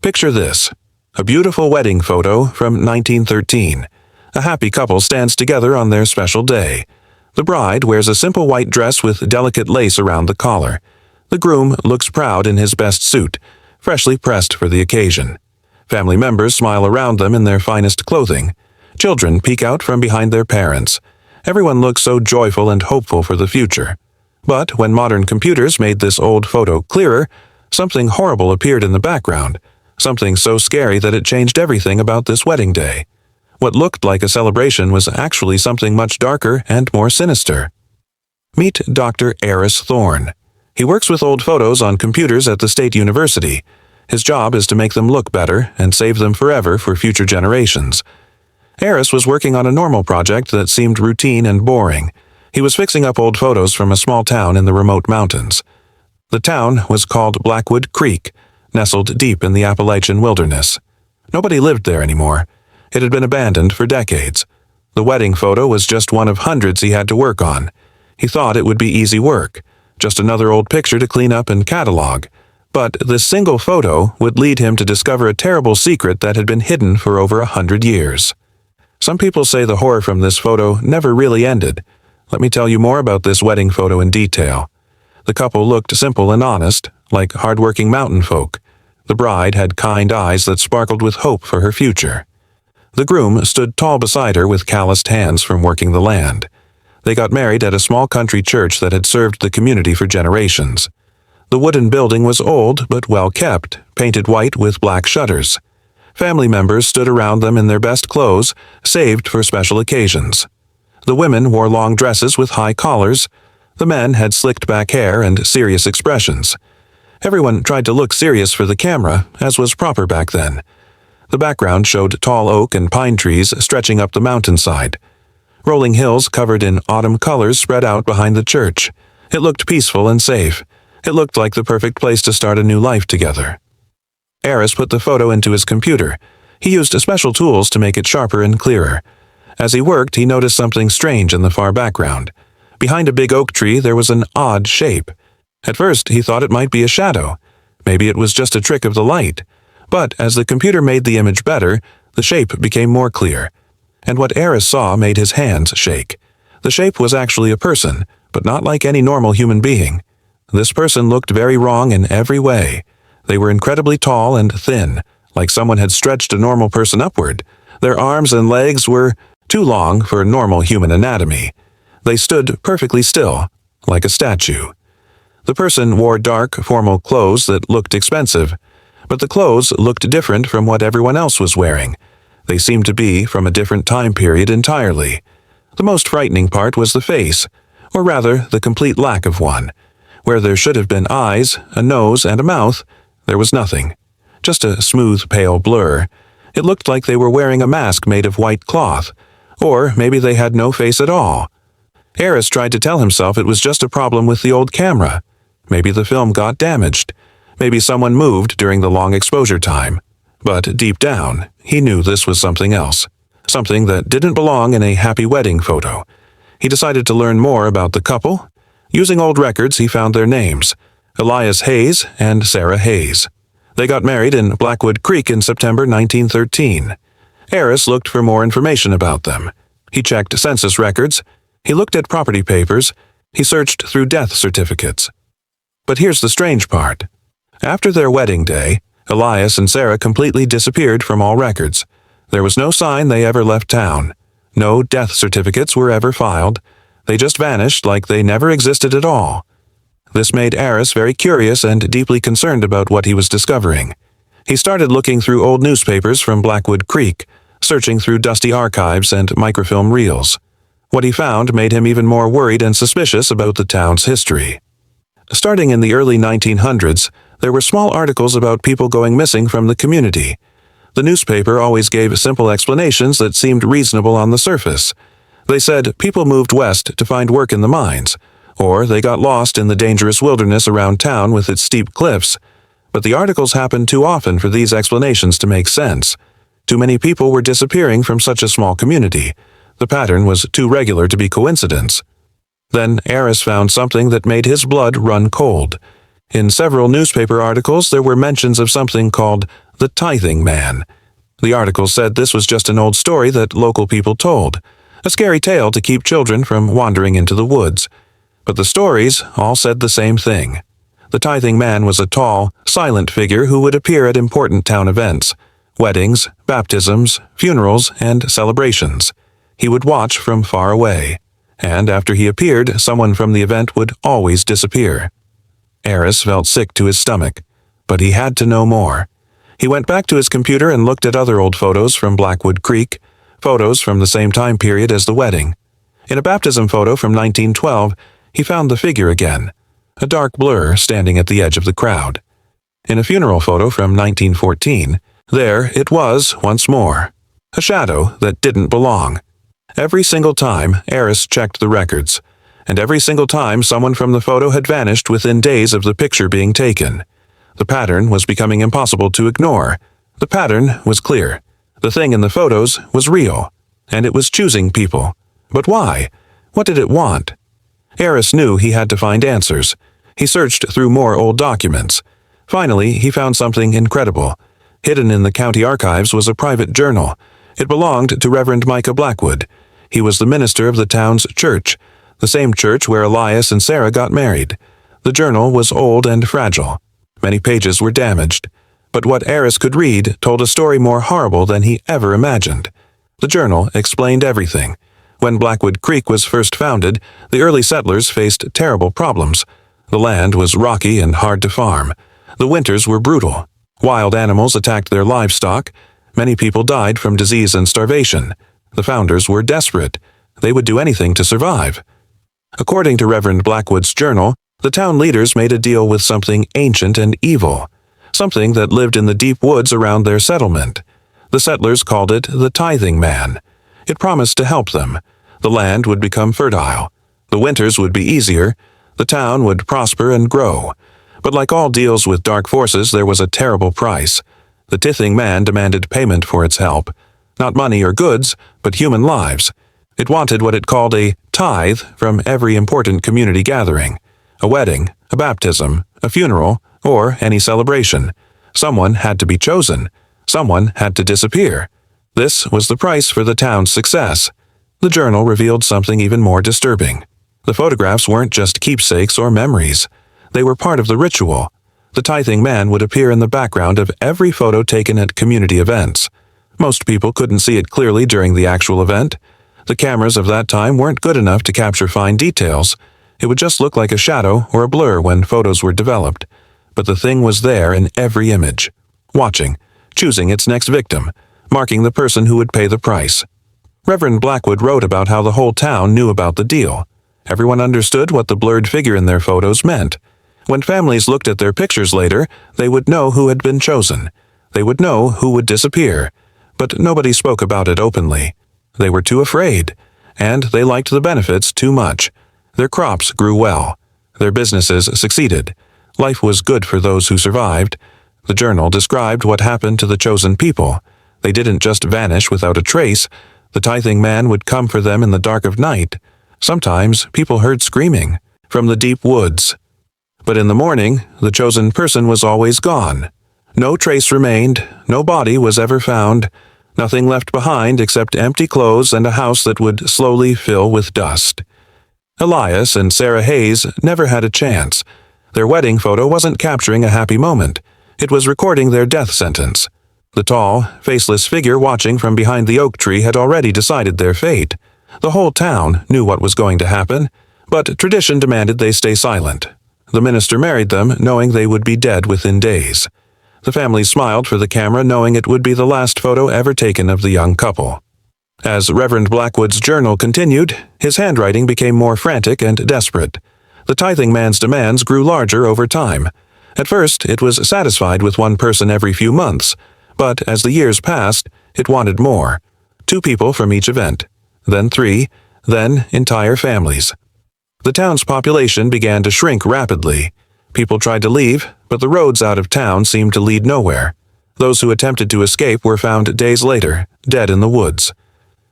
Picture this: a beautiful wedding photo from 1913. A happy couple stands together on their special day. The bride wears a simple white dress with delicate lace around the collar. The groom looks proud in his best suit, freshly pressed for the occasion. Family members smile around them in their finest clothing. Children peek out from behind their parents. Everyone looks so joyful and hopeful for the future. But when modern computers made this old photo clearer, something horrible appeared in the background, something so scary that it changed everything about this wedding day. What looked like a celebration was actually something much darker and more sinister. Meet Dr. Eris Thorne. He works with old photos on computers at the State University. His job is to make them look better and save them forever for future generations. Eris was working on a normal project that seemed routine and boring. He was fixing up old photos from a small town in the remote mountains. The town was called Blackwood Creek, nestled deep in the Appalachian wilderness. Nobody lived there anymore. It had been abandoned for decades. The wedding photo was just one of hundreds he had to work on. He thought it would be easy work, just another old picture to clean up and catalog. But this single photo would lead him to discover a terrible secret that had been hidden for over 100 years. Some people say the horror from this photo never really ended. Let me tell you more about this wedding photo in detail. The couple looked simple and honest, like hard-working mountain folk. The bride had kind eyes that sparkled with hope for her future. The groom stood tall beside her with calloused hands from working the land. They got married at a small country church that had served the community for generations. The wooden building was old but well kept, painted white with black shutters. Family members stood around them in their best clothes, saved for special occasions. The women wore long dresses with high collars. The men had slicked back hair and serious expressions. Everyone tried to look serious for the camera, as was proper back then. The background showed tall oak and pine trees stretching up the mountainside. Rolling hills covered in autumn colors spread out behind the church. It looked peaceful and safe. It looked like the perfect place to start a new life together. Eris put the photo into his computer. He used special tools to make it sharper and clearer. As he worked, he noticed something strange in the far background. Behind a big oak tree, there was an odd shape. At first, he thought it might be a shadow. Maybe it was just a trick of the light. But as the computer made the image better, the shape became more clear. And what Eris saw made his hands shake. The shape was actually a person, but not like any normal human being. This person looked very wrong in every way. They were incredibly tall and thin, like someone had stretched a normal person upward. Their arms and legs were too long for normal human anatomy. They stood perfectly still, like a statue. The person wore dark, formal clothes that looked expensive, but the clothes looked different from what everyone else was wearing. They seemed to be from a different time period entirely. The most frightening part was the face, or rather, the complete lack of one. Where there should have been eyes, a nose, and a mouth, there was nothing. Just a smooth, pale blur. It looked like they were wearing a mask made of white cloth. Or maybe they had no face at all. Eris tried to tell himself it was just a problem with the old camera. Maybe the film got damaged. Maybe someone moved during the long exposure time. But deep down, he knew this was something else. Something that didn't belong in a happy wedding photo. He decided to learn more about the couple. Using old records, he found their names: Elias Hayes and Sarah Hayes. They got married in Blackwood Creek in September 1913. Eris looked for more information about them. He checked census records. He looked at property papers. He searched through death certificates. But here's the strange part. After their wedding day, Elias and Sarah completely disappeared from all records. There was no sign they ever left town. No death certificates were ever filed. They just vanished like they never existed at all. This made Eris very curious and deeply concerned about what he was discovering. He started looking through old newspapers from Blackwood Creek, searching through dusty archives and microfilm reels. What he found made him even more worried and suspicious about the town's history. Starting in the early 1900s, there were small articles about people going missing from the community. The newspaper always gave simple explanations that seemed reasonable on the surface. They said people moved west to find work in the mines, or they got lost in the dangerous wilderness around town with its steep cliffs. But the articles happened too often for these explanations to make sense. Too many people were disappearing from such a small community. The pattern was too regular to be coincidence. Then Eris found something that made his blood run cold. In several newspaper articles there were mentions of something called the tithing man. The article said this was just an old story that local people told, a scary tale to keep children from wandering into the woods. But the stories all said the same thing. The tithing man was a tall, silent figure who would appear at important town events, weddings, baptisms, funerals, and celebrations. He would watch from far away, and after he appeared, someone from the event would always disappear. Eris felt sick to his stomach, but he had to know more. He went back to his computer and looked at other old photos from Blackwood Creek, photos from the same time period as the wedding. In a baptism photo from 1912, he found the figure again, a dark blur standing at the edge of the crowd. In a funeral photo from 1914, there it was once more, a shadow that didn't belong. Every single time, Eris checked the records, and every single time someone from the photo had vanished within days of the picture being taken. The pattern was becoming impossible to ignore. The pattern was clear. The thing in the photos was real, and it was choosing people. But why? What did it want? Eris knew he had to find answers. He searched through more old documents. Finally, he found something incredible. Hidden in the county archives was a private journal. It belonged to Reverend Micah Blackwood. He was the minister of the town's church, the same church where Elias and Sarah got married. The journal was old and fragile. Many pages were damaged. But what Eris could read told a story more horrible than he ever imagined. The journal explained everything. When Blackwood Creek was first founded, the early settlers faced terrible problems. The land was rocky and hard to farm. The winters were brutal. Wild animals attacked their livestock. Many people died from disease and starvation. The founders were desperate. They would do anything to survive. According to Reverend Blackwood's journal, the town leaders made a deal with something ancient and evil, something that lived in the deep woods around their settlement. The settlers called it the tithing man. It promised to help them. The land would become fertile. The winters would be easier. The town would prosper and grow. But like all deals with dark forces, there was a terrible price. The tithing man demanded payment for its help. Not money or goods, but human lives. It wanted what it called a tithe from every important community gathering. A wedding, a baptism, a funeral, or any celebration. Someone had to be chosen. Someone had to disappear. This was the price for the town's success. The journal revealed something even more disturbing. The photographs weren't just keepsakes or memories. They were part of the ritual. The tithing man would appear in the background of every photo taken at community events. Most people couldn't see it clearly during the actual event. The cameras of that time weren't good enough to capture fine details. It would just look like a shadow or a blur when photos were developed. But the thing was there in every image, watching, choosing its next victim, marking the person who would pay the price. Reverend Blackwood wrote about how the whole town knew about the deal. Everyone understood what the blurred figure in their photos meant. When families looked at their pictures later, they would know who had been chosen. They would know who would disappear. But nobody spoke about it openly. They were too afraid, and they liked the benefits too much. Their crops grew well. Their businesses succeeded. Life was good for those who survived. The journal described what happened to the chosen people. They didn't just vanish without a trace. The tithing man would come for them in the dark of night. Sometimes people heard screaming from the deep woods. But in the morning, the chosen person was always gone. No trace remained. No body was ever found. Nothing left behind except empty clothes and a house that would slowly fill with dust. Elias and Sarah Hayes never had a chance. Their wedding photo wasn't capturing a happy moment. It was recording their death sentence. The tall, faceless figure watching from behind the oak tree had already decided their fate. The whole town knew what was going to happen, but tradition demanded they stay silent. The minister married them, knowing they would be dead within days. The family smiled for the camera, knowing it would be the last photo ever taken of the young couple. As Reverend Blackwood's journal continued, his handwriting became more frantic and desperate. The tithing man's demands grew larger over time. At first, it was satisfied with one person every few months, but as the years passed, it wanted more. 2 people from each event, then 3, then entire families. The town's population began to shrink rapidly. People tried to leave, but the roads out of town seemed to lead nowhere. Those who attempted to escape were found days later, dead in the woods.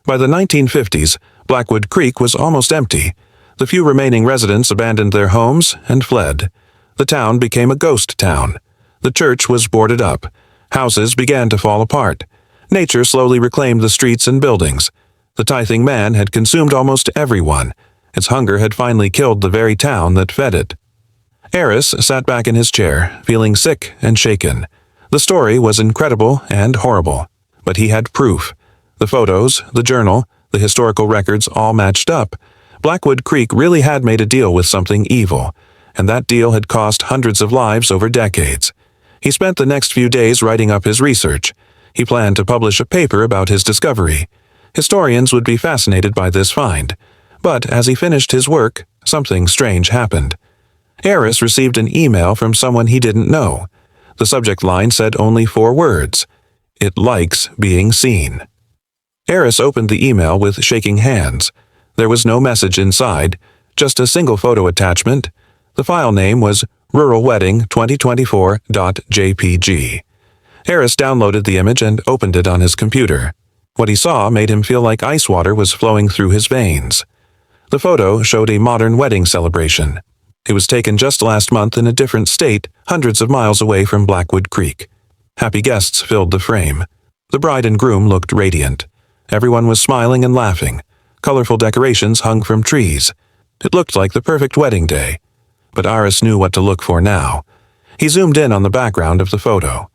By the 1950s, Blackwood Creek was almost empty. The few remaining residents abandoned their homes and fled. The town became a ghost town. The church was boarded up. Houses began to fall apart. Nature slowly reclaimed the streets and buildings. The tithing man had consumed almost everyone. Its hunger had finally killed the very town that fed it. Eris sat back in his chair, feeling sick and shaken. The story was incredible and horrible, but he had proof. The photos, the journal, the historical records all matched up. Blackwood Creek really had made a deal with something evil, and that deal had cost hundreds of lives over decades. He spent the next few days writing up his research. He planned to publish a paper about his discovery. Historians would be fascinated by this find. But as he finished his work, something strange happened. Eris received an email from someone he didn't know. The subject line said only 4 words. "It likes being seen." Eris opened the email with shaking hands. There was no message inside, just a single photo attachment. The file name was ruralwedding2024.jpg. Eris downloaded the image and opened it on his computer. What he saw made him feel like ice water was flowing through his veins. The photo showed a modern wedding celebration. It was taken just last month in a different state, hundreds of miles away from Blackwood Creek. Happy guests filled the frame. The bride and groom looked radiant. Everyone was smiling and laughing. Colorful decorations hung from trees. It looked like the perfect wedding day. But Eris knew what to look for now. He zoomed in on the background of the photo.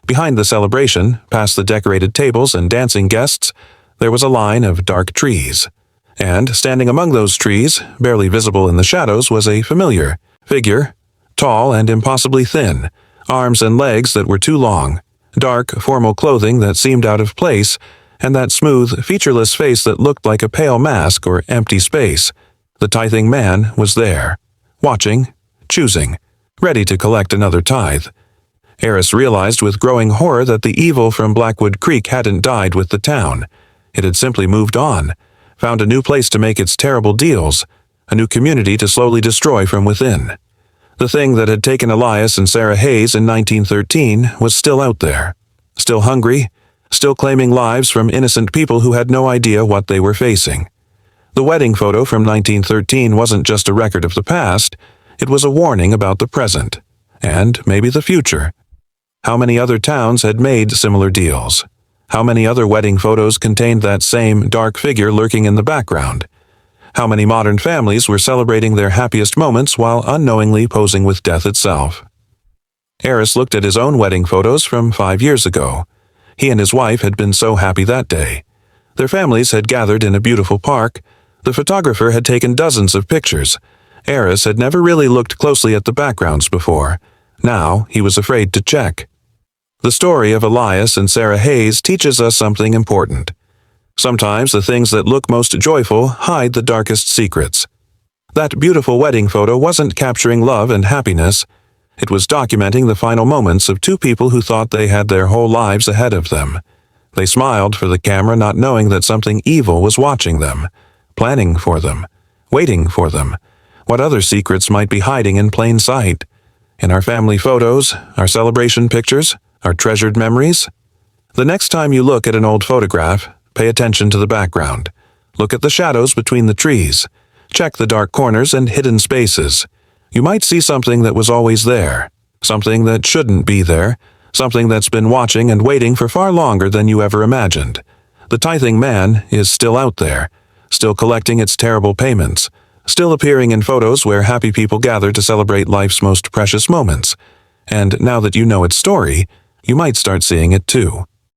Behind the celebration, past the decorated tables and dancing guests, there was a line of dark trees. And standing among those trees, barely visible in the shadows, was a familiar figure, tall and impossibly thin, arms and legs that were too long, dark, formal clothing that seemed out of place, and that smooth, featureless face that looked like a pale mask or empty space. The tithing man was there, watching, choosing, ready to collect another tithe. Eris realized with growing horror that the evil from Blackwood Creek hadn't died with the town. It had simply moved on, found a new place to make its terrible deals, a new community to slowly destroy from within. The thing that had taken Elias and Sarah Hayes in 1913 was still out there, still hungry, still claiming lives from innocent people who had no idea what they were facing. The wedding photo from 1913 wasn't just a record of the past, it was a warning about the present, and maybe the future. How many other towns had made similar deals? How many other wedding photos contained that same dark figure lurking in the background? How many modern families were celebrating their happiest moments while unknowingly posing with death itself? Eris looked at his own wedding photos from 5 years ago. He and his wife had been so happy that day. Their families had gathered in a beautiful park. The photographer had taken dozens of pictures. Eris had never really looked closely at the backgrounds before. Now he was afraid to check. The story of Elias and Sarah Hayes teaches us something important. Sometimes the things that look most joyful hide the darkest secrets. That beautiful wedding photo wasn't capturing love and happiness. It was documenting the final moments of 2 people who thought they had their whole lives ahead of them. They smiled for the camera, not knowing that something evil was watching them, planning for them, waiting for them. What other secrets might be hiding in plain sight? In our family photos, our celebration pictures, our treasured memories? The next time you look at an old photograph, pay attention to the background. Look at the shadows between the trees. Check the dark corners and hidden spaces. You might see something that was always there, something that shouldn't be there, something that's been watching and waiting for far longer than you ever imagined. The tithing man is still out there, still collecting its terrible payments, still appearing in photos where happy people gather to celebrate life's most precious moments. And now that you know its story, you might start seeing it too.